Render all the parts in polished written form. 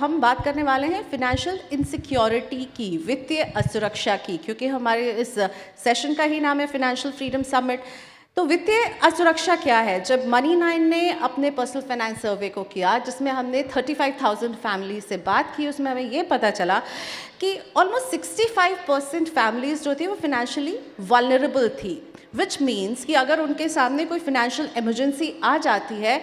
हम बात करने वाले हैं फिनेंशियल इनसिक्योरिटी की, वित्तीय असुरक्षा की, क्योंकि हमारे इस सेशन का ही नाम है फिनेंशियल फ्रीडम समिट। तो वित्तीय असुरक्षा क्या है? जब मनी9 ने अपने पर्सनल फाइनेंस सर्वे को किया, जिसमें हमने 35,000 फैमिली से बात की, उसमें हमें ये पता चला कि ऑलमोस्ट 65% फैमिलीज जो थी वो फिनेंशियली वल्नरेबल थी, विच मीन्स कि अगर उनके सामने कोई फिनेंशियल इमरजेंसी आ जाती है,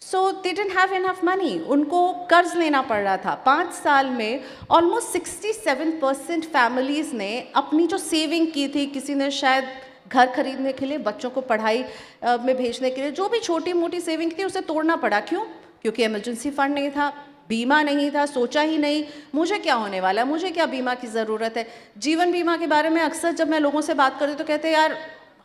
so they didn't have enough money, उनको कर्ज लेना पड़ रहा था। 5 साल में ऑलमोस्ट 67% फैमिलीज़ ने अपनी जो सेविंग की थी, किसी ने शायद घर खरीदने के लिए, बच्चों को पढ़ाई में भेजने के लिए, जो भी छोटी मोटी सेविंग थी उसे तोड़ना पड़ा। क्यों? क्योंकि इमरजेंसी फंड नहीं था, बीमा नहीं था, सोचा ही नहीं मुझे क्या होने वाला है, मुझे क्या बीमा की ज़रूरत है। जीवन बीमा के बारे में अक्सर जब मैं लोगों से बात करती तो कहते हैं यार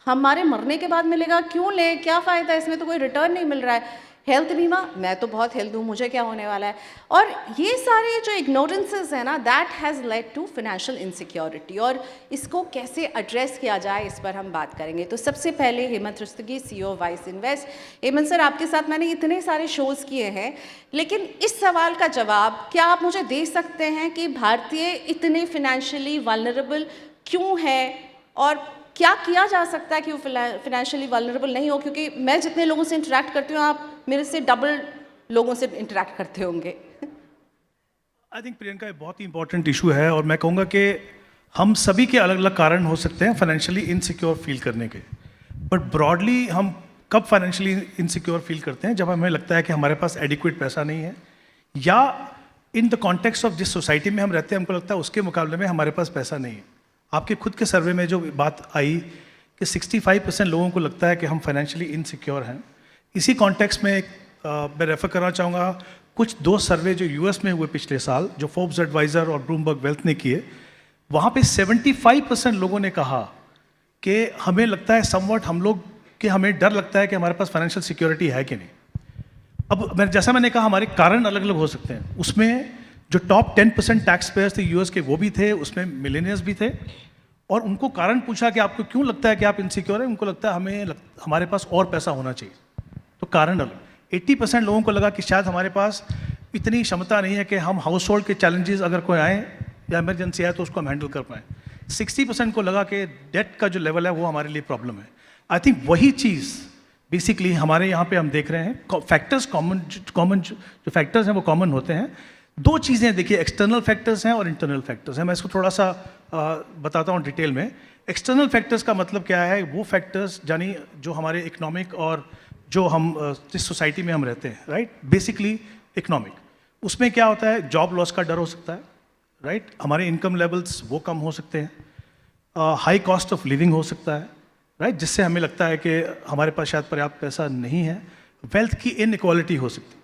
हमारे मरने के बाद मिलेगा, क्यों लें, क्या फ़ायदा है, इसमें तो कोई रिटर्न नहीं मिल रहा है। हेल्थ बीमा, मैं तो बहुत हेल्थ हूँ, मुझे क्या होने वाला है। और ये सारे जो इग्नोरेंसेस है ना, that has led to financial insecurity, और इसको कैसे एड्रेस किया जाए इस पर हम बात करेंगे। तो सबसे पहले Hemant Rastogi, CEO Wise Invest. Hemant sir, आपके साथ मैंने इतने सारे शोज़ किए हैं, लेकिन इस सवाल का जवाब क्या आप मुझे दे सकते हैं कि भारतीय इतने फिनेंशियली वल्नरेबल क्यों है, और क्या किया जा सकता है कि वो फिनेंशियली वल्नरेबल नहीं हो? क्योंकि मैं जितने लोगों से इंटरेक्ट करती हूँ, आप मेरे से डबल लोगों से इंटरेक्ट करते होंगे। आई थिंक प्रियंका, ये बहुत ही इंपॉर्टेंट इशू है, और मैं कहूँगा कि हम सभी के अलग अलग कारण हो सकते हैं फाइनेंशियली इनसिक्योर फील करने के, बट ब्रॉडली हम कब फाइनेंशियली इनसिक्योर फील करते हैं? जब हमें लगता है कि हमारे पास एडिक्वेट पैसा नहीं है, या इन द कॉन्टेक्स्ट ऑफ जिस सोसाइटी में हम रहते हैं हमको लगता है उसके मुकाबले में हमारे पास पैसा नहीं है। आपके खुद के सर्वे में जो बात आई कि 65% लोगों को लगता है कि हम फाइनेंशियली इनसिक्योर हैं। इसी कॉन्टेक्स्ट में मैं रेफर करना चाहूँगा कुछ 2 सर्वे जो यूएस में हुए पिछले साल, जो फोर्ब्स एडवाइज़र और ब्लूमबर्ग वेल्थ ने किए। वहाँ पे 75% लोगों ने कहा कि हमें लगता है समवट हम लोग कि हमें डर लगता है कि हमारे पास फाइनेंशियल सिक्योरिटी है कि नहीं। अब जैसा मैंने कहा, हमारे कारण अलग अलग हो सकते हैं। उसमें जो टॉप 10% टैक्स पेयर्स थे यूएस के, वो भी थे, उसमें मिलेनियर्स भी थे, और उनको कारण पूछा कि आपको क्यों लगता है कि आप इनसिक्योर हैं। उनको लगता है हमारे पास और पैसा होना चाहिए, तो कारण अलग। 80% लोगों को लगा कि शायद हमारे पास इतनी क्षमता नहीं है कि हम हाउस होल्ड के चैलेंजेस अगर कोई आए या इमरजेंसी आए तो उसको हम हैंडल कर पाएँ। 60% को लगा कि डेट का जो लेवल है वो हमारे लिए प्रॉब्लम है। आई थिंक वही चीज़ बेसिकली हमारे यहाँ पे हम देख रहे हैं। फैक्टर्स कॉमन जो फैक्टर्स हैं वो कॉमन होते हैं। 2 चीज़ें देखिए, एक्सटर्नल फैक्टर्स हैं और इंटरनल फैक्टर्स हैं। मैं इसको थोड़ा सा बताता हूँ डिटेल में। एक्सटर्नल फैक्टर्स का मतलब क्या है? वो फैक्टर्स यानी जो हमारे इकोनॉमिक और जो हम जिस सोसाइटी में हम रहते हैं, राइट, बेसिकली इकोनॉमिक, उसमें क्या होता है? जॉब लॉस का डर हो सकता है, राइट, हमारे इनकम लेवल्स वो कम हो सकते हैं, हाई कॉस्ट ऑफ लिविंग हो सकता है, राइट, जिससे हमें लगता है कि हमारे पास शायद पर्याप्त पैसा नहीं है, वेल्थ की इनइक्वालिटी हो सकती है।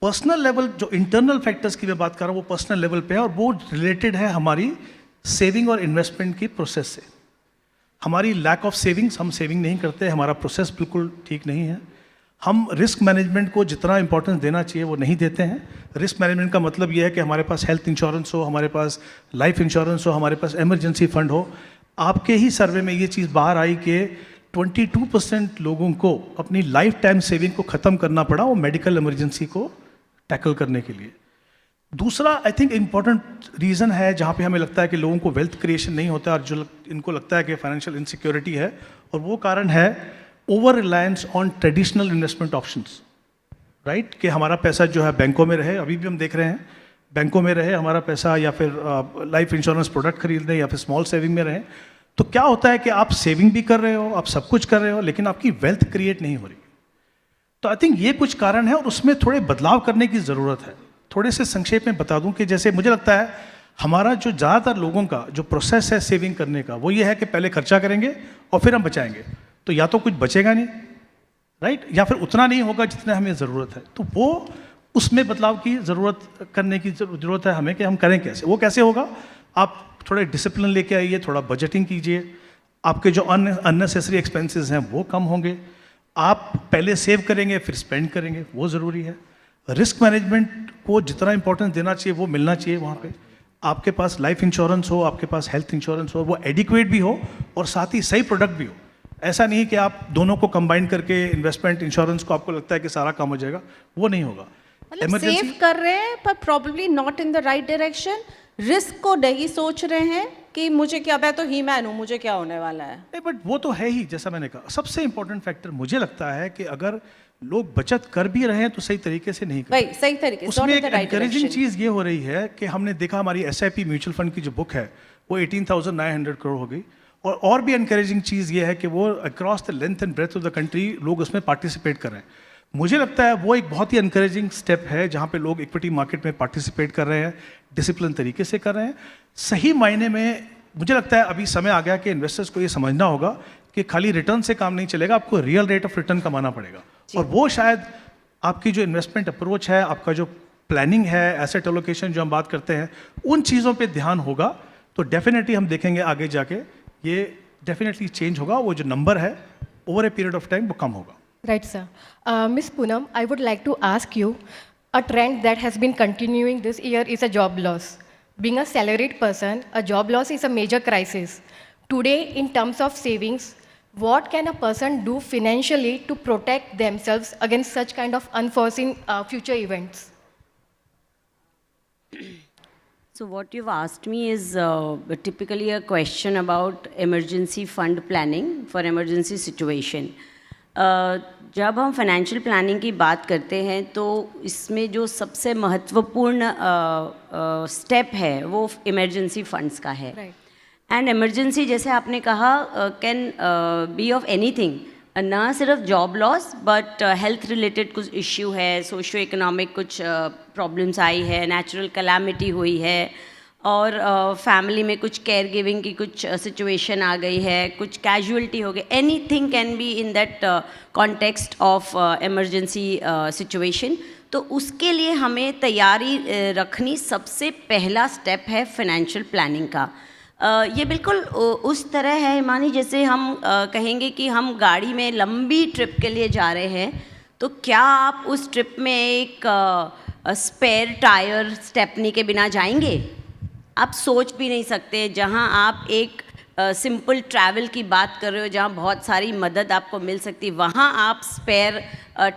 पर्सनल लेवल, जो इंटरनल फैक्टर्स की मैं बात कर रहा हूँ, वो पर्सनल लेवल पे है, और वो रिलेटेड है हमारी सेविंग और इन्वेस्टमेंट की प्रोसेस से। हमारी लैक ऑफ सेविंग्स, हम सेविंग नहीं करते, हमारा प्रोसेस बिल्कुल ठीक नहीं है। हम रिस्क मैनेजमेंट को जितना इंपॉर्टेंस देना चाहिए वो नहीं देते हैं। रिस्क मैनेजमेंट का मतलब ये है कि हमारे पास हेल्थ इंश्योरेंस हो, हमारे पास लाइफ इंश्योरेंस हो, हमारे पास इमरजेंसी फंड हो। आपके ही सर्वे में ये चीज़ बाहर आई कि 22% लोगों को अपनी लाइफ टाइम सेविंग को ख़त्म करना पड़ा वो मेडिकल इमरजेंसी को टैकल करने के लिए। दूसरा आई थिंक इम्पॉर्टेंट रीज़न है जहाँ पे हमें लगता है कि लोगों को वेल्थ क्रिएशन नहीं होता और जो इनको लगता है कि फाइनेंशियल इनसिक्योरिटी है, और वो कारण है over reliance on traditional investment options, right, कि हमारा पैसा जो है बैंकों में रहे। अभी भी हम देख रहे हैं बैंकों में रहे हमारा पैसा, या फिर लाइफ इंश्योरेंस प्रोडक्ट खरीद लें, या फिर स्मॉल सेविंग में रहें। तो क्या होता है कि आप सेविंग भी कर रहे हो, आप सब कुछ कर रहे हो, लेकिन आपकी वेल्थ क्रिएट नहीं हो रही। तो आई थिंक ये कुछ कारण है, और उसमें थोड़े बदलाव करने की ज़रूरत है। थोड़े से संक्षेप में बता दूं कि जैसे मुझे लगता है हमारा जो ज़्यादातर लोगों का जो प्रोसेस है सेविंग करने का, वो ये है कि पहले खर्चा करेंगे और फिर हम बचाएंगे। तो या तो कुछ बचेगा नहीं, राइट, या फिर उतना नहीं होगा जितना हमें ज़रूरत है। तो वो उसमें बदलाव की ज़रूरत करने की ज़रूरत है हमें कि हम करें कैसे। वो कैसे होगा? आप थोड़े डिसिप्लिन लेके आइए, थोड़ा बजटिंग कीजिए, आपके जो अननेसेसरी एक्सपेंसेस हैं वो कम होंगे। आप पहले सेव करेंगे फिर स्पेंड करेंगे, वो ज़रूरी है। रिस्क मैनेजमेंट को जितना इंपॉर्टेंस देना चाहिए वो मिलना चाहिए वहाँ पे। आपके पास लाइफ इंश्योरेंस हो, आपके पास हेल्थ इंश्योरेंस हो, वो एडिक्वेट भी हो और साथ ही सही प्रोडक्ट भी हो। ऐसा नहीं कि आप दोनों को कंबाइन करके इन्वेस्टमेंट इंश्योरेंस को आपको लगता है कि सारा काम हो जाएगा, वो नहीं होगा। मतलब Emergency- सेव कर रहे हैं पर probably not in the right direction, risk को नहीं सोच रहे हैं कि मुझे क्या, मैं तो ही मैन हूँ, मुझे क्या होने वाला है। नहीं, बट वो तो है ही, जैसा मैंने कहा सबसे इंपॉर्टेंट फैक्टर मुझे लगता है कि अगर लोग बचत कर भी रहे हैं तो सही तरीके से नहीं कर रहे। भाई सही तरीके से, उसमें not in एक the right एनकरेजिंग direction। चीज़ ये हो रही है कि हमने देखा हमारी SIP म्यूचुअल फंड की जो बुक है वो 18,900 करोड़ हो गई, और भी एनकरेजिंग चीज़ ये है कि वो across the length and breadth of the country लोग उसमें पार्टिसिपेट कर रहे हैं। मुझे लगता है वो एक बहुत ही एनकरेजिंग स्टेप है जहाँ पे लोग इक्विटी मार्केट में पार्टिसिपेट कर रहे हैं, डिसिप्लिन तरीके से कर रहे हैं। सही मायने में मुझे लगता है अभी समय आ गया कि इन्वेस्टर्स को ये समझना होगा कि खाली रिटर्न से काम नहीं चलेगा, आपको रियल रेट ऑफ रिटर्न कमाना पड़ेगा, और वो शायद आपकी जो इन्वेस्टमेंट अप्रोच है, आपका जो प्लानिंग है, एसेट एलोकेशन जो हम बात करते हैं, उन चीज़ों पे ध्यान होगा तो डेफिनेटली हम देखेंगे आगे जाके ये डेफिनेटली चेंज होगा, वो जो नंबर है over a period of time वो कम होगा। Right, sir. Miss Poonam, I would like to ask you, a trend that has been continuing this year is a job loss. Being a salaried person, a job loss is a major crisis. Today, in terms of savings, what can a person do financially to protect themselves against such kind of unforeseen future events? So what you've asked me is typically a question about emergency fund planning for emergency situation. जब हम financial planning की बात करते हैं तो इसमें जो सबसे महत्वपूर्ण स्टेप है वो इमरजेंसी फंड्स का है। एंड इमरजेंसी जैसे आपने कहा कैन बी ऑफ एनीथिंग, ना सिर्फ job loss but health related कुछ इश्यू है, सोशियो इकोनॉमिक कुछ प्रॉब्लम्स आई है, नेचुरल कैलामिटी हुई है, और फैमिली में कुछ केयर गिविंग की कुछ सिचुएशन आ गई है, कुछ कैजुअलिटी हो गई, anything can be in that context of emergency situation. तो उसके लिए हमें तैयारी रखनी सबसे पहला स्टेप है फाइनेंशियल प्लानिंग का। ये बिल्कुल उस तरह है हिमानी, जैसे हम कहेंगे कि हम गाड़ी में लंबी ट्रिप के लिए जा रहे हैं, तो क्या आप उस ट्रिप में एक स्पेयर टायर स्टेपनी के बिना जाएंगे? आप सोच भी नहीं सकते। जहाँ आप एक सिंपल ट्रैवल की बात कर रहे हो, जहाँ बहुत सारी मदद आपको मिल सकती, वहाँ आप स्पेयर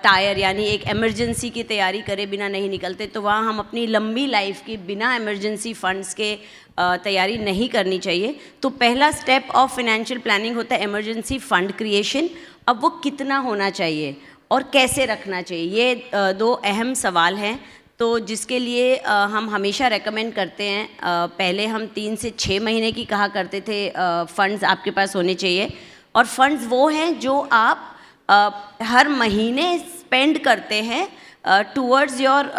टायर यानी एक इमरजेंसी की तैयारी करे बिना नहीं निकलते। तो वहाँ हम अपनी लंबी लाइफ की बिना इमरजेंसी फंड्स के तैयारी नहीं करनी चाहिए। तो पहला स्टेप ऑफ फाइनेंशियल प्लानिंग होता है इमरजेंसी फंड क्रिएशन। अब वो कितना होना चाहिए और कैसे रखना चाहिए, ये दो अहम सवाल हैं। तो जिसके लिए हम हमेशा रेकमेंड करते हैं, पहले हम 3 से 6 महीने की कहा करते थे फ़ंड्स आपके पास होने चाहिए, और फंड्स वो हैं जो आप हर महीने स्पेंड करते हैं टूवर्ड्स योर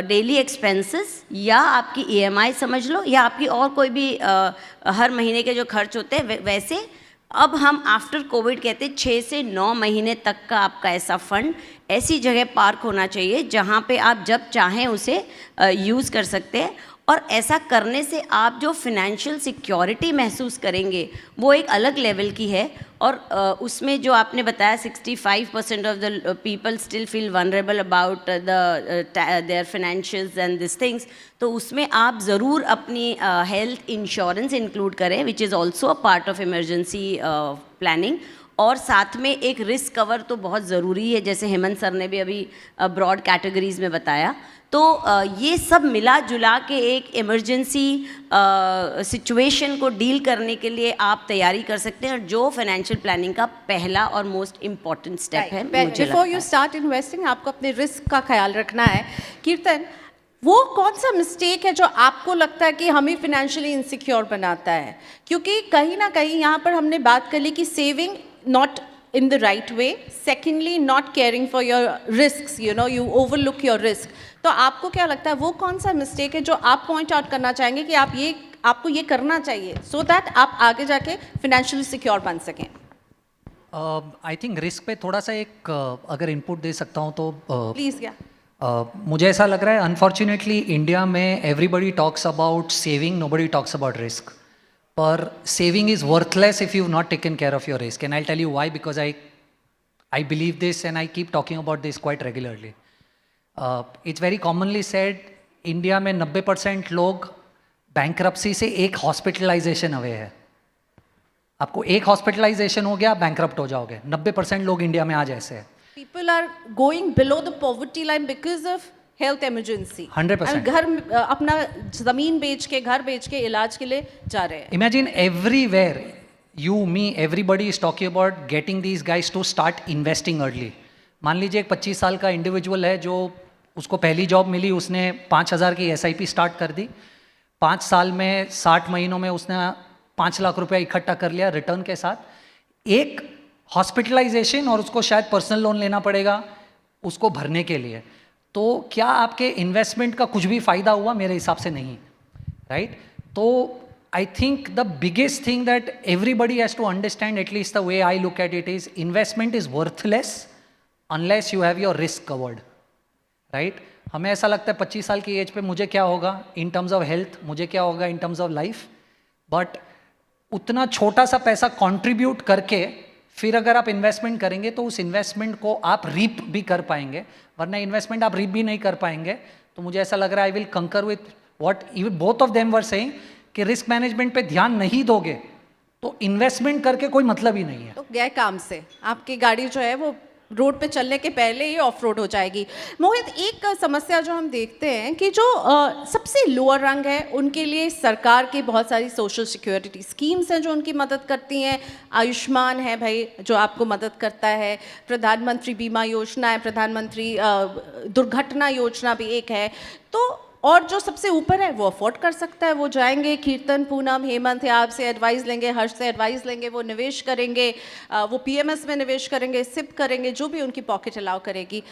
डेली एक्सपेंसेस, या आपकी EMI समझ लो, या आपकी और कोई भी हर महीने के जो खर्च होते हैं वैसे। अब हम आफ्टर कोविड कहते हैं 6 से 9 महीने तक का आपका ऐसा फंड ऐसी जगह पार्क होना चाहिए जहाँ पे आप जब चाहें उसे यूज़ कर सकते हैं। और ऐसा करने से आप जो फिनेंशियल सिक्योरिटी महसूस करेंगे वो एक अलग लेवल की है। और उसमें जो आपने बताया 65% of the people still feel vulnerable about their financials and this things, तो उसमें आप ज़रूर अपनी हेल्थ इंश्योरेंस इंक्लूड करें, which is also a part of emergency planning. और साथ में एक रिस्क कवर तो बहुत ज़रूरी है, जैसे हेमंत सर ने भी अभी ब्रॉड कैटेगरीज में बताया। तो ये सब मिला जुला के एक इमरजेंसी सिचुएशन को डील करने के लिए आप तैयारी कर सकते हैं, और जो फाइनेंशियल प्लानिंग का पहला और मोस्ट इम्पॉर्टेंट स्टेप है। बिफोर यू स्टार्ट इन्वेस्टिंग आपको अपने रिस्क का ख्याल रखना है। कीर्तन, वो कौन सा मिस्टेक है जो आपको लगता है कि हमें फिनेंशियली इनसिक्योर बनाता है? क्योंकि कहीं ना कहीं यहाँ पर हमने बात कर ली कि saving not in the right way, secondly not caring for your risks, you know, you overlook your risk। तो आपको क्या लगता है वो कौन सा मिस्टेक है जो आप पॉइंट आउट करना चाहेंगे कि आपको ये करना चाहिए so that आप आगे जाके financially secure बन सकें? आई थिंक रिस्क पे थोड़ा सा एक अगर इनपुट दे सकता हूँ तो प्लीज़। क्या मुझे ऐसा लग रहा है अनफॉर्चुनेटली इंडिया में everybody talks about saving, nobody talks about risk. पर saving is worthless if you've not taken care of your risk, and I'll tell you why, because I believe this and I keep talking about this quite regularly. It's very commonly said India में 90% लोग bankruptcy से एक hospitalisation away है। आपको एक hospitalisation हो गया, bankrupt हो जाओगे। 90% लोग इंडिया में आज ऐसे हैं। People are going below the poverty line because of health emergency. 100%. घर अपना जमीन बेच के घर बेच के इलाज के लिए जा रहे हैं. Imagine everywhere, you, me, everybody is talking about getting these guys to start investing early. मान लीजिए एक 25 साल का इंडिविजुअल है जो उसको पहली जॉब मिली, उसने 5,000 की SIP स्टार्ट कर दी, 5 साल में 60 महीनों में उसने 5 लाख रुपया इकट्ठा कर लिया रिटर्न के साथ. एक हॉस्पिटलाइजेशन और उसको शायद पर्सनल लोन लेना पड़ेगा उसको भरने के लिए. तो क्या आपके इन्वेस्टमेंट का कुछ भी फ़ायदा हुआ? मेरे हिसाब से नहीं, राइट? तो I think the biggest thing that everybody has to understand, at least the way I look at it, is investment is worthless unless you have your risk covered, right? हमें ऐसा लगता है 25 साल की एज पे मुझे क्या होगा इन टर्म्स ऑफ हेल्थ, मुझे क्या होगा in terms of life, but उतना छोटा सा पैसा कंट्रीब्यूट करके फिर अगर आप इन्वेस्टमेंट करेंगे तो उस इन्वेस्टमेंट को आप रीप भी कर पाएंगे, वरना इन्वेस्टमेंट आप रीप भी नहीं कर पाएंगे. तो मुझे ऐसा लग रहा है आई विल कंकर with what even both of them were saying कि रिस्क मैनेजमेंट पे ध्यान नहीं दोगे तो इन्वेस्टमेंट करके कोई मतलब ही नहीं है. तो गए काम से आपकी गाड़ी जो है वो रोड पे चलने के पहले ही ऑफ रोड हो जाएगी. मोहित, एक समस्या जो हम देखते हैं कि जो सबसे लोअर रंग है उनके लिए सरकार की बहुत सारी सोशल सिक्योरिटी स्कीम्स हैं जो उनकी मदद करती हैं. आयुष्मान है भाई जो आपको मदद करता है, प्रधानमंत्री बीमा योजना है, प्रधानमंत्री दुर्घटना योजना भी एक है. तो और जो सबसे ऊपर है वो अफोर्ड कर सकता है, वो जाएंगे, कीर्तन, पूनम, हेमंत या आपसे एडवाइस लेंगे, हर्ष से एडवाइस लेंगे, वो निवेश करेंगे, वो PMS में निवेश करेंगे, सिप करेंगे, जो भी उनकी पॉकेट अलाउ करेगी.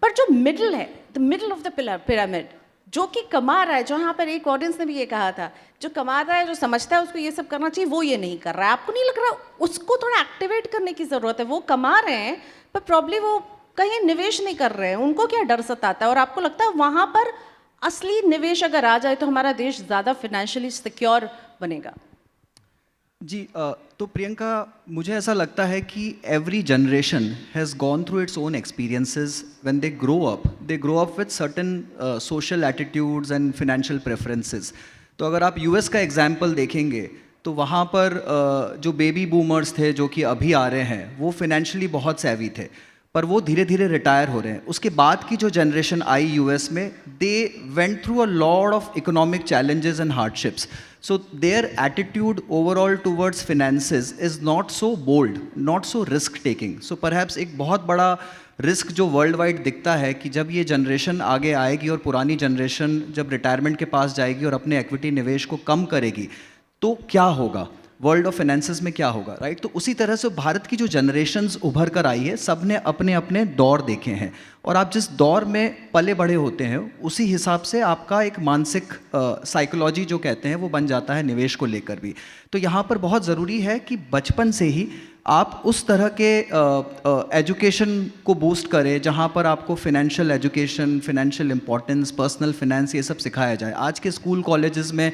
पर जो मिडिल है, the middle of the pyramid, जो कि कमा रहा है, जो यहाँ पर एक ऑडियंस ने भी ये कहा था, जो कमा रहा है, जो समझता है उसको ये सब करना चाहिए, वो ये नहीं कर रहा है. आपको नहीं लग रहा उसको थोड़ा एक्टिवेट करने की ज़रूरत है? वो कमा रहे हैं पर प्रॉब्ली वो कहीं निवेश नहीं कर रहे हैं, उनको क्या डर सताता है? और आपको लगता है वहाँ पर असली निवेश अगर आ जाए तो हमारा देश ज़्यादा फाइनेंशियली सिक्योर बनेगा? जी, तो प्रियंका, मुझे ऐसा लगता है कि every generation has gone through its own experiences. When they grow up with certain social attitudes and financial preferences. तो अगर आप US का एग्जाम्पल देखेंगे तो वहाँ पर जो बेबी बूमर्स थे जो कि अभी आ रहे हैं वो फिनेंशियली बहुत सेवी थे, पर वो धीरे धीरे रिटायर हो रहे हैं. उसके बाद की जो जनरेशन आई US में, they went through a lot of economic challenges and hardships. So their attitude overall towards finances is not so bold, not so risk taking. So perhaps एक बहुत बड़ा रिस्क जो वर्ल्ड वाइड दिखता है कि जब ये जनरेशन आगे आएगी और पुरानी जनरेशन जब रिटायरमेंट के पास जाएगी और अपने एक्विटी निवेश को कम करेगी तो क्या होगा, वर्ल्ड ऑफ फाइनेंसेस में क्या होगा, राइट? तो उसी तरह से भारत की जो जनरेशन्स उभर कर आई है, सब ने अपने अपने दौर देखे हैं और आप जिस दौर में पले बड़े होते हैं उसी हिसाब से आपका एक मानसिक साइकोलॉजी जो कहते हैं वो बन जाता है निवेश को लेकर भी. तो यहाँ पर बहुत ज़रूरी है कि बचपन से ही आप उस तरह के एजुकेशन को बूस्ट करें जहाँ पर आपको financial education, financial importance, personal finance ये सब सिखाया जाए. आज के स्कूल कॉलेजेस में,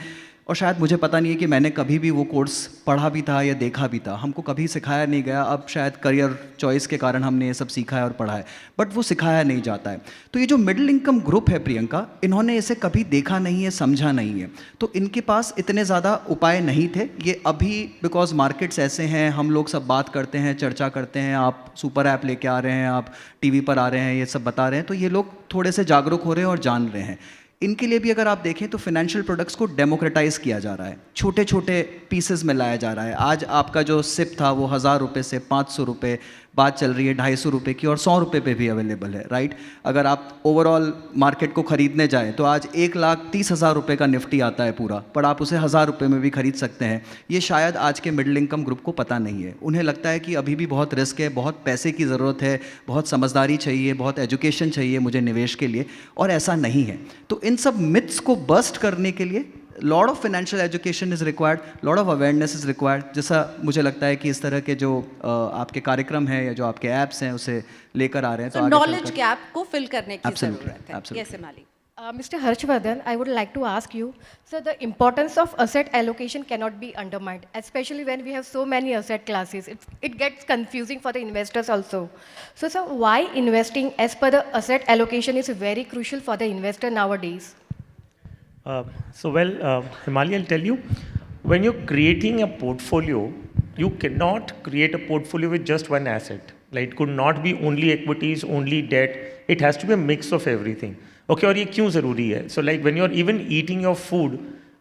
और शायद मुझे पता नहीं है कि मैंने कभी भी वो कोर्स पढ़ा भी था या देखा भी था, हमको कभी सिखाया नहीं गया. अब शायद करियर चॉइस के कारण हमने ये सब सीखा है और पढ़ा है, बट वो सिखाया नहीं जाता है. तो ये जो मिडिल इनकम ग्रुप है प्रियंका, इन्होंने इसे कभी देखा नहीं है, समझा नहीं है, तो इनके पास इतने ज़्यादा उपाय नहीं थे. ये अभी बिकॉज मार्केट्स ऐसे हैं, हम लोग सब बात करते हैं, चर्चा करते हैं, आप सुपर ऐप लेके आ रहे हैं, आप TV पर आ रहे हैं, ये सब बता रहे हैं, तो ये लोग थोड़े से जागरूक हो रहे हैं और जान रहे हैं. इनके लिए भी अगर आप देखें तो फिनेंशियल प्रोडक्ट्स को डेमोक्रेटाइज किया जा रहा है, छोटे छोटे पीसेस में लाया जा रहा है. आज आपका जो सिप था वो 1000 रुपये से 500 रुपये, बात चल रही है 250 रुपये की, और 100 रुपये पे भी अवेलेबल है, राइट? अगर आप ओवरऑल मार्केट को खरीदने जाएं तो आज 1,30,000 रुपये का निफ्टी आता है पूरा, पर आप उसे 1000 रुपये में भी खरीद सकते हैं. ये शायद आज के मिडिल इनकम ग्रुप को पता नहीं है. उन्हें लगता है कि अभी भी बहुत रिस्क है, बहुत पैसे की ज़रूरत है, बहुत समझदारी चाहिए, बहुत एजुकेशन चाहिए मुझे निवेश के लिए, और ऐसा नहीं है. तो इन सब मिथ्स को बस्ट करने के लिए lot of financial education is required, lot of awareness is required. जैसा मुझे लगता है कि इस तरह के जो आपके कार्यक्रम हैं या जो आपके ऐप्स हैं उसे लेकर आ रहे हैं, तो नॉलेज गैप को फिल करने की ज़रूरत है. कैसे मालिक? Mr. Harshvardhan, I would like to ask you, so the importance of asset allocation cannot be undermined, especially when we have so many asset classes. It gets confusing for the investors also. So, sir, why investing as per the asset allocation is very crucial for the investor nowadays? Himali, I'll tell you, when you're creating a portfolio, you cannot create a portfolio with just one asset. Like could not be only equities, only debt, it has to be a mix of everything. Okay, और ये क्यों ज़रूरी है? So like when you are even eating your food,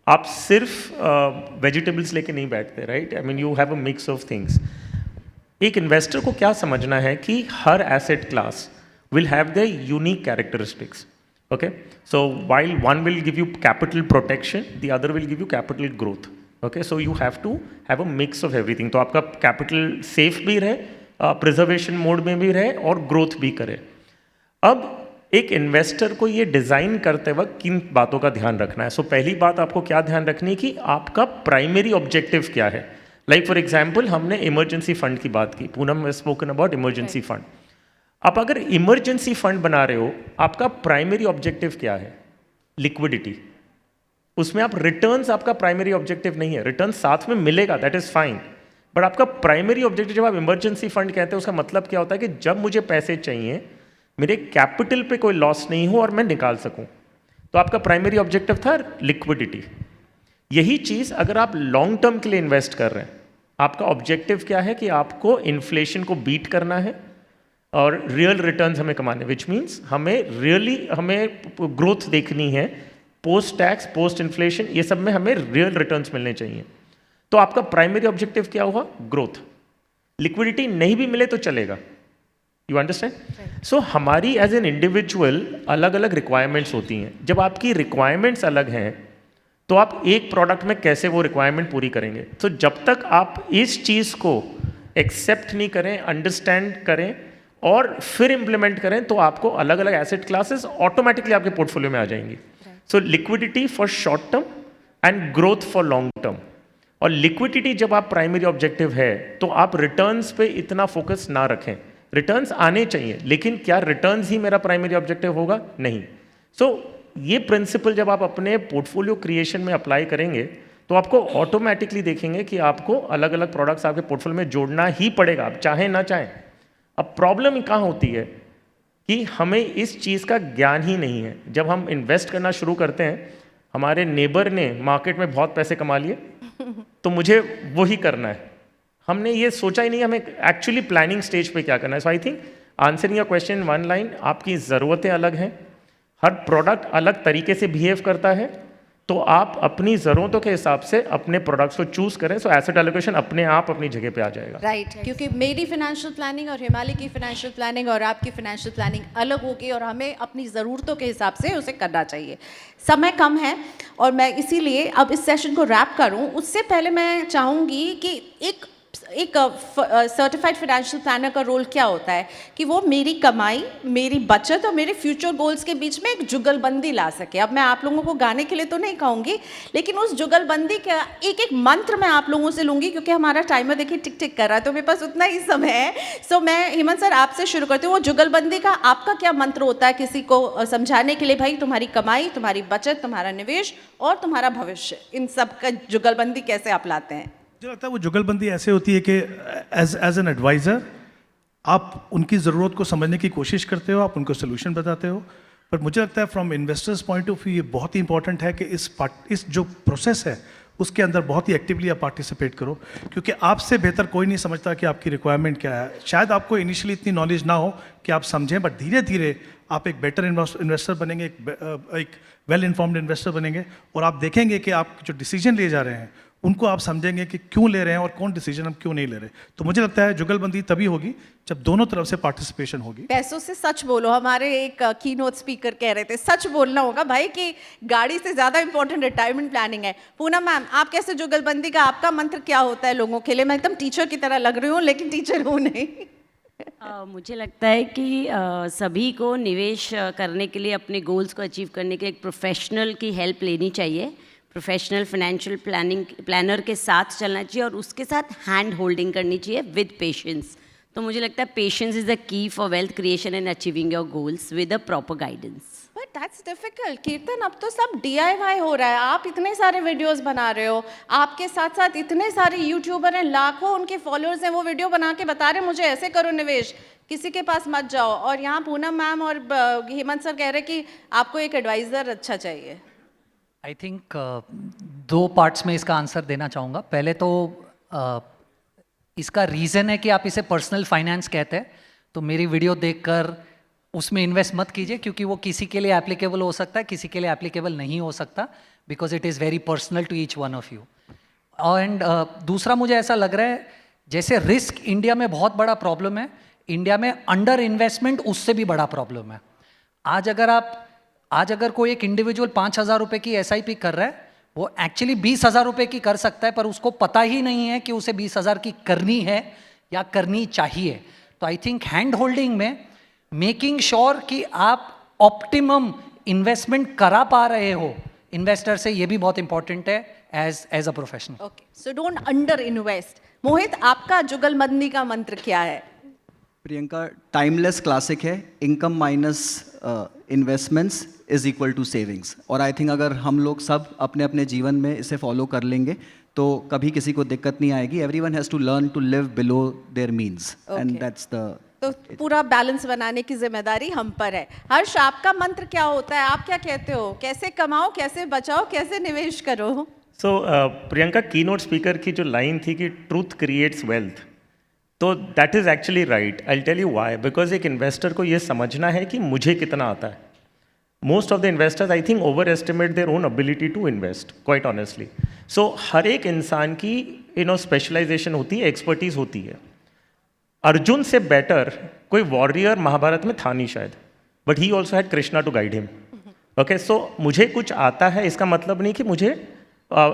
आप सिर्फ vegetables लेके नहीं बैठते, right? I mean you have a mix of things. एक इन्वेस्टर को क्या समझना है कि हर asset class will have their unique characteristics. Okay, so while one will give you capital protection, the other will give you capital growth. Okay, so you have to have a mix of everything. तो आपका capital safe भी रहे, preservation mode में भी रहे और growth भी करे. अब एक इन्वेस्टर को ये डिज़ाइन करते वक्त किन बातों का ध्यान रखना है? सो पहली बात आपको क्या ध्यान रखनी है कि आपका प्राइमरी ऑब्जेक्टिव क्या है. लाइक फॉर एग्जाम्पल हमने इमरजेंसी फंड की बात की, Poonam has spoken about emergency fund. आप अगर इमरजेंसी फंड बना रहे हो, आपका प्राइमरी ऑब्जेक्टिव क्या है? लिक्विडिटी. उसमें आप रिटर्न्स, आपका प्राइमरी ऑब्जेक्टिव नहीं है. रिटर्न साथ में मिलेगा, दैट इज फाइन, बट आपका प्राइमरी ऑब्जेक्टिव जब आप इमरजेंसी फंड कहते हैं उसका मतलब क्या होता है कि जब मुझे पैसे चाहिए, मेरे कैपिटल पे कोई लॉस नहीं हो और मैं निकाल सकूं. तो आपका प्राइमरी ऑब्जेक्टिव था लिक्विडिटी. यही चीज अगर आप लॉन्ग टर्म के लिए इन्वेस्ट कर रहे हैं, आपका ऑब्जेक्टिव क्या है कि आपको इन्फ्लेशन को बीट करना है और रियल रिटर्न्स हमें कमाने, विच मीन्स हमें ग्रोथ देखनी है. पोस्ट टैक्स, पोस्ट इन्फ्लेशन, ये सब में हमें रियल रिटर्न्स मिलने चाहिए. तो आपका प्राइमरी ऑब्जेक्टिव क्या हुआ? ग्रोथ. लिक्विडिटी नहीं भी मिले तो चलेगा. You understand? सो हमारी एज एन इंडिविजुअल अलग अलग रिक्वायरमेंट्स होती हैं. जब आपकी रिक्वायरमेंट्स अलग हैं तो आप एक प्रोडक्ट में कैसे वो रिक्वायरमेंट पूरी करेंगे? तो जब तक आप इस चीज़ को एक्सेप्ट नहीं करें, अंडरस्टैंड करें और फिर इंप्लीमेंट करें, तो आपको अलग अलग एसेट क्लासेस ऑटोमेटिकली आपके पोर्टफोलियो में आ जाएंगी. So liquidity for short term and growth for long term. और लिक्विडिटी जब आप प्राइमरी ऑब्जेक्टिव है तो आप रिटर्न्स पे इतना फोकस ना रखें. रिटर्न्स आने चाहिए, लेकिन क्या रिटर्न्स ही मेरा प्राइमरी ऑब्जेक्टिव होगा? नहीं. सो ये प्रिंसिपल जब आप अपने पोर्टफोलियो क्रिएशन में अप्लाई करेंगे तो आपको ऑटोमेटिकली देखेंगे कि आपको अलग अलग प्रोडक्ट्स आपके पोर्टफोलियो में जोड़ना ही पड़ेगा, आप चाहें ना चाहें. अब प्रॉब्लम कहाँ होती है कि हमें इस चीज़ का ज्ञान ही नहीं है. जब हम इन्वेस्ट करना शुरू करते हैं, हमारे नेबर ने मार्केट में बहुत पैसे कमा लिए तो मुझे वही करना है. हमने ये सोचा ही नहीं हमें एक्चुअली प्लानिंग स्टेज पे क्या करना है. So I think answering your question in one line, आपकी ज़रूरतें अलग हैं, हर प्रोडक्ट अलग तरीके से बिहेव करता है, तो आप अपनी ज़रूरतों के हिसाब से अपने प्रोडक्ट्स को चूज करें. सो एसेट एलोकेशन अपने आप अपनी जगह पे आ जाएगा. राइट, क्योंकि मेरी फाइनेंशियल प्लानिंग और हिमालय की फाइनेंशियल प्लानिंग और आपकी फाइनेंशियल प्लानिंग अलग होगी और हमें अपनी ज़रूरतों के हिसाब से उसे करना चाहिए. समय कम है और मैं इसीलिए अब इस सेशन को रैप करूं, उससे पहले मैं चाहूँगी कि एक सर्टिफाइड फाइनेंशियल प्लानर का रोल क्या होता है कि वो मेरी कमाई, मेरी बचत और मेरे फ्यूचर गोल्स के बीच में एक जुगलबंदी ला सके. अब मैं आप लोगों को गाने के लिए तो नहीं कहूँगी, लेकिन उस जुगलबंदी का एक एक मंत्र मैं आप लोगों से लूँगी, क्योंकि हमारा टाइमर देखिए टिक टिक कर रहा है तो मेरे पास उतना ही समय है. सो मैं हेमंत सर आपसे शुरू करती हूँ. वो जुगलबंदी का आपका क्या मंत्र होता है किसी को समझाने के लिए? भाई तुम्हारी कमाई, तुम्हारी बचत, तुम्हारा निवेश और तुम्हारा भविष्य, इन सब का जुगलबंदी कैसे आप लाते हैं? मुझे लगता है वो जुगलबंदी ऐसे होती है कि एज एन एडवाइज़र आप उनकी ज़रूरत को समझने की कोशिश करते हो, आप उनको सोल्यूशन बताते हो. पर मुझे लगता है from investors point of view ये बहुत ही इंपॉर्टेंट है कि इस जो प्रोसेस है उसके अंदर बहुत ही एक्टिवली आप पार्टिसिपेट करो, क्योंकि आपसे बेहतर कोई नहीं समझता कि आपकी रिक्वायरमेंट क्या है. शायद आपको इनिशियली इतनी नॉलेज ना हो कि आप समझें, बट धीरे धीरे आप एक बेटर इन्वेस्टर बनेंगे, एक वेल इन्फॉर्म्ड इन्वेस्टर बनेंगे और आप देखेंगे कि आप जो डिसीजन ले जा रहे हैं उनको आप समझेंगे कि क्यों ले रहे हैं और कौन डिसीजन हम क्यों नहीं ले रहे. तो मुझे लगता है जुगलबंदी तभी होगी जब दोनों तरफ से पार्टिसिपेशन होगी. पैसों से सच बोलो. हमारे एक कीनोट स्पीकर कह रहे थे सच बोलना होगा भाई, कि गाड़ी से ज़्यादा इंपॉर्टेंट रिटायरमेंट प्लानिंग है. पूनम मैम, आप कैसे जुगलबंदी का आपका मंत्र क्या होता है लोगों के लिए? मैं एकदम टीचर की तरह लग रही हूँ, लेकिन टीचर हूँ नहीं. मुझे लगता है कि सभी को निवेश करने के लिए, अपने गोल्स को अचीव करने के लिए एक प्रोफेशनल की हेल्प लेनी चाहिए. प्रोफेशनल फाइनेंशियल प्लानर के साथ चलना चाहिए और उसके साथ हैंड होल्डिंग करनी चाहिए विद पेशेंस. तो मुझे लगता है patience is the key for wealth creation and achieving your goals with a proper guidance. But that's difficult. कीर्तन, अब तो सब DIY हो रहा है. आप इतने सारे वीडियोस बना रहे हो, आपके साथ साथ इतने सारे यूट्यूबर हैं, लाखों उनके फॉलोअर्स हैं, वो वीडियो बना के बता रहे हैं मुझे ऐसे करो निवेश, किसी के पास मत जाओ. और यहाँ पूनम मैम और हेमंत सर कह रहे हैं कि आपको एक एडवाइज़र अच्छा चाहिए. आई थिंक 2 पार्ट्स में इसका आंसर देना चाहूँगा. पहले तो इसका रीज़न है कि आप इसे पर्सनल फाइनेंस कहते हैं, तो मेरी वीडियो देखकर उसमें इन्वेस्ट मत कीजिए, क्योंकि वो किसी के लिए एप्लीकेबल हो सकता है, किसी के लिए एप्लीकेबल नहीं हो सकता, because it is very personal to each one of you. And दूसरा मुझे ऐसा लग रहा है जैसे रिस्क इंडिया में बहुत बड़ा प्रॉब्लम है, इंडिया में अंडर इन्वेस्टमेंट उससे भी बड़ा प्रॉब्लम है। आज अगर कोई एक इंडिविजुअल 5,000 रुपये की SIP कर रहा है, वो एक्चुअली 20,000 रुपये की कर सकता है, पर उसको पता ही नहीं है कि उसे 20,000 की करनी है या करनी चाहिए। तो आई थिंक हैंड होल्डिंग में मेकिंग श्योर कि आप ऑप्टिमम इन्वेस्टमेंट करा पा रहे हो इन्वेस्टर से, ये भी बहुत इंपॉर्टेंट है as a professional. Okay, so don't underinvest. Mohit, आपका जुगलबंदी का मंत्र क्या है? प्रियंका, टाइमलेस क्लासिक है, income minus investments is equal to savings. और आई थिंक अगर हम लोग सब अपने अपने जीवन में इसे फॉलो कर लेंगे तो कभी किसी को दिक्कत नहीं आएगी। Everyone has to learn to live below their means, and that's the. तो पूरा बैलेंस बनाने की जिम्मेदारी हम पर है। हर्ष, आपका मंत्र क्या होता है? आप क्या कहते हो? कैसे कमाओ, कैसे बचाओ, कैसे निवेश करो? सो प्रियंका, कीनोट स्पीकर की जो लाइन थी कि ट्रूथ क्रिएट्स वेल्थ, तो that is actually right. I tell you why. Because एक इन्वेस्टर को ये समझना है कि मुझे कितना आता है। Most of the investors I think overestimate their own ability to invest, quite honestly. So हर एक इंसान की स्पेशलाइजेशन होती है, एक्सपर्टीज होती है। अर्जुन से बेटर कोई वॉरियर महाभारत में था नहीं शायद, but he also had Krishna to guide him. Okay, so मुझे कुछ आता है इसका मतलब नहीं कि मुझे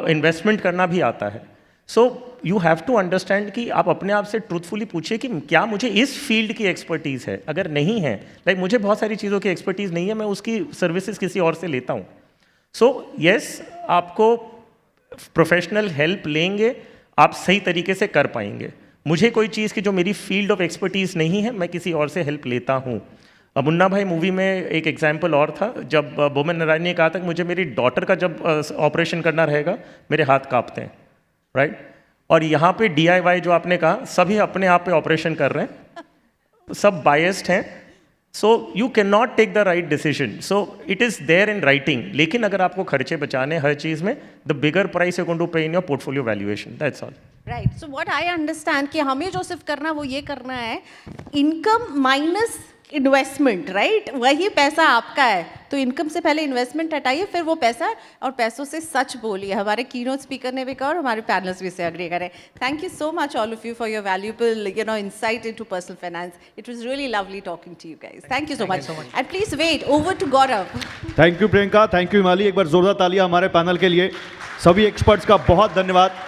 इन्वेस्टमेंट करना भी आता है। So you have to understand कि आप अपने आप से ट्रूथफुली पूछिए कि क्या मुझे इस फील्ड की एक्सपर्टीज़ है। अगर नहीं है, लाइक मुझे बहुत सारी चीज़ों की एक्सपर्टीज़ नहीं है, मैं उसकी सर्विसेज किसी और से लेता हूँ। सो येस, आपको प्रोफेशनल हेल्प लेंगे, आप सही तरीके से कर पाएंगे। मुझे कोई चीज़ की जो मेरी फील्ड ऑफ एक्सपर्टीज़ नहीं है, मैं किसी और से हेल्प लेता हूँ। मुन्ना भाई मूवी में एक एग्जाम्पल और था, जब बोमन नारायण ने कहा था कि मुझे मेरी डॉटर का जब ऑपरेशन करना रहेगा, मेरे हाथ कांपते हैं, राइट? और यहाँ पे DIY जो आपने कहा, सभी अपने आप पे ऑपरेशन कर रहे हैं, सब बायस्ड हैं। So you can not take the right decision. So it is there in writing, लेकिन अगर आपको खर्चे बचाने हर चीज़ में, the bigger price you going to pay in your portfolio valuation, that's all. Right, so what I understand कि हमें जो सिर्फ करना वो ये करना है, इनकम माइनस इन्वेस्टमेंट, राइट? वही पैसा आपका है, तो इनकम से पहले इन्वेस्टमेंट हटाइए, फिर वो पैसा, और पैसों से सच बोलिए। हमारे कीनोट स्पीकर ने भी कहा और हमारे पैनलिस्ट भी से अग्री करें। Thank you so much all of you for your valuable insight into personal finance. It was really lovely talking to you guys. Thank you so much. And please wait, over to Gaurav. Thank you Priyanka, thank you Himali. एक बार जोरदार तालियां हमारे panel के लिए। सभी experts का बहुत धन्यवाद।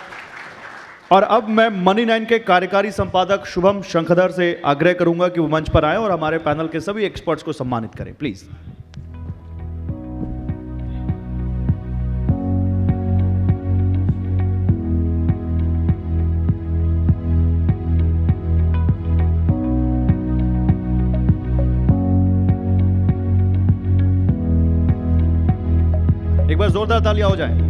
और अब मैं मनी9 के कार्यकारी संपादक शुभम शंखधर से आग्रह करूंगा कि वो मंच पर आए और हमारे पैनल के सभी एक्सपर्ट्स को सम्मानित करें, प्लीज। एक बार जोरदार तालियां हो जाएं।